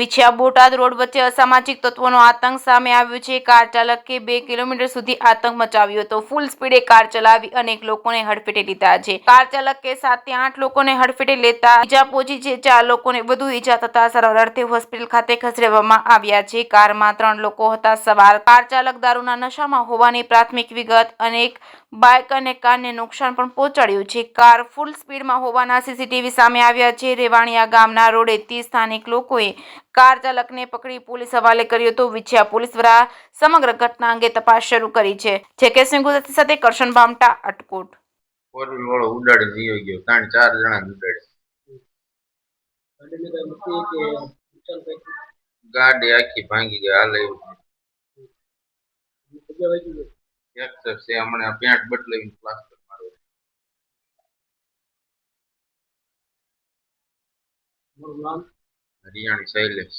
Vinchhiya Botad road વચ્ચે અસામાજિક તત્વોનો આતંક સામે આવ્યો છે। કાર ચાલકે 2 કિલોમીટર સુધી આતંક મચાવ્યો હતો। ફૂલ સ્પીડે કાર ચલાવી અનેક લોકોને હડફેટે લીધા છે। કાર ચાલકે 7 થી 8 લોકોને હડફેટે લેતા ઈજા પહોંચી છે। 4 લોકોને વધુ ઈજા થતા સારવાર અર્થે હોસ્પિટલ ખાતે ખસેડવામાં આવ્યા છે। કારમાં 3 લોકો હતા સવાર। કાર ચાલક દારૂના નશામાં હોવાની પ્રાથમિક વિગત। અનેક બાઇક અને કારને નુકસાન પણ પહોંચાડ્યું છે। કાર ફૂલ સ્પીડમાં હોવાના સીસીટીવી સામે આવ્યા છે। રેવાણીયા ગામના રોડેથી સ્થાનિક લોકોએ કાર ચાલકને પકડી પોલીસ હવાલે કર્યો હતો। વિછિયા પોલીસ દ્વારા સમગ્ર ઘટના અંગે તપાસ શરૂ કરી છે। જેકે સિંહ ગુજરાતી સાથે કરશન બામટા અટકોટ। ફોર વ્હીલ વાળો ઉડાડી દીયો ગયો, 3-4 જણા ઉડાડી, ગાડી આખી ભાંગી ગઈ। હાલ એવું છે હમણાં પેન્ટ બદલાવીને પ્લાસ્ટર મારવા। હરિયાણી શૈલેષ।